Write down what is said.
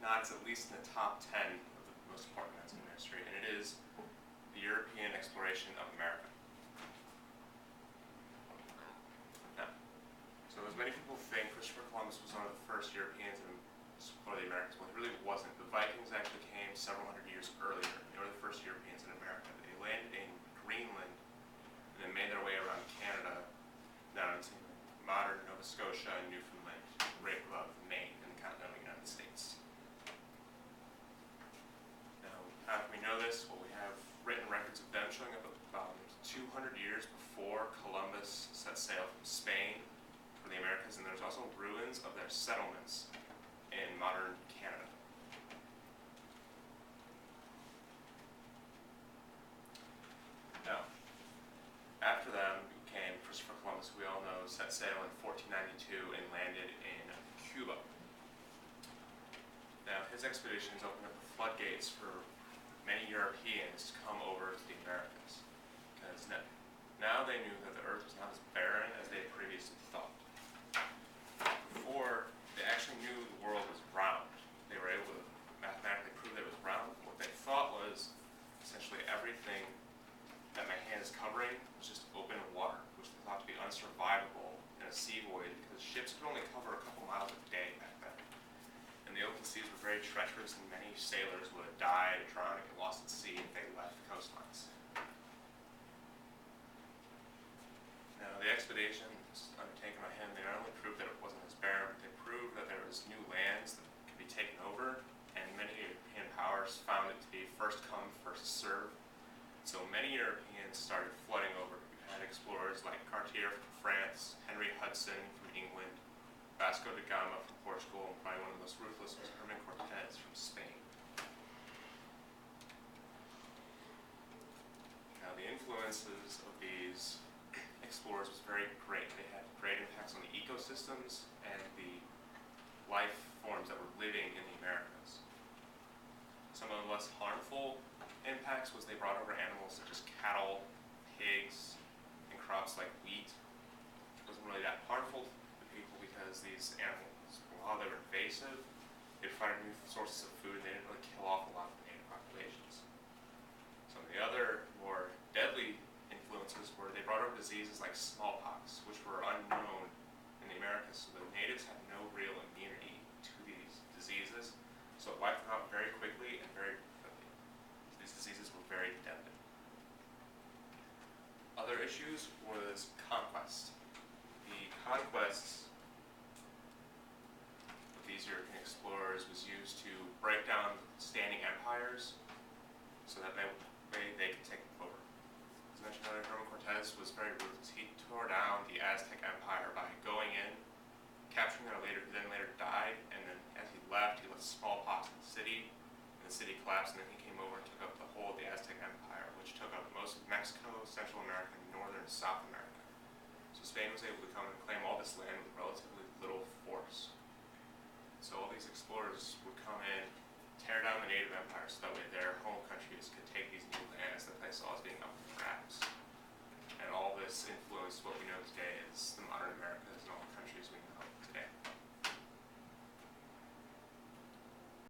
not, it's at least in the top 10 of the most important events in history, and it is the European exploration of America. Now, so as many people think, Christopher Columbus was one of the first Europeans to explore the Americas. Well, it really wasn't. The Vikings actually came several hundred years earlier. They were the first Europeans in America. They landed in Greenland and then made their way around Canada, down into modern Nova Scotia and Newfoundland, right above Maine in the continental United States. Now, how can we know this? Well, we have written records of them showing up about 200 years before Columbus set sail from Spain for the Americas, and there's also ruins of their settlements in modern Canada. Now, after them came Christopher Columbus, who we all know set sail in 1492 and landed in Cuba. Now, his expeditions opened up the floodgates for many Europeans to come over to the Americas, because now they knew that the earth was not as barren as they had previously thought. Before, they actually knew the world was round. They were able to mathematically prove that it was round. What they thought was essentially everything that my hand is covering was just open water, which they thought to be unsurvivable in a sea voyage because ships could only cover a couple miles a day back then. And the open seas were very treacherous, and many sailors would have died, drowned, and get lost at sea if they left the coastlines. Now, the expeditions undertaken by him, they not only proved that it wasn't as barren, but they proved that there was new lands that could be taken over, and many European powers found it to be first come, first served. So many Europeans started flooding over. We had explorers like Cartier from France, Henry Hudson from England, Vasco da Gama from Portugal, and probably one of the most ruthless was Herman Cortez from Spain. Now, the influences of these explorers was very great. They had great impacts on the ecosystems and the life forms that were living in the Americas. Some of the less harmful impacts was they brought over animals such as cattle, pigs, and crops like wheat. It wasn't really that harmful to people because these animals, while they were invasive, they provided new sources of food and they didn't really kill off a lot of the native populations. Some of the other more deadly influences were they brought over diseases like smallpox, which were unknown in the Americas, so the natives had no real immunity to these diseases, so it wiped them out very quickly and very quickly. These diseases were very deadly. Other issues was conquest. The conquests of these European explorers was used to break down standing empires so that they could take them over. As mentioned earlier, Herman Cortez was very ruthless. He tore down the Aztec Empire by going in, capturing their leader, who then later died, and then as he left, he left smallpox in the city, and the city collapsed, and then he came over and took up the whole of the Aztec Empire, which took up most of Mexico, Central America, and northern South America. So Spain was able to come and claim all this land with relatively little force. So all these explorers would come in, tear down the native empires, so that way their home countries could take these new lands that they saw as being up for grabs. And all this influenced what we know today as the modern America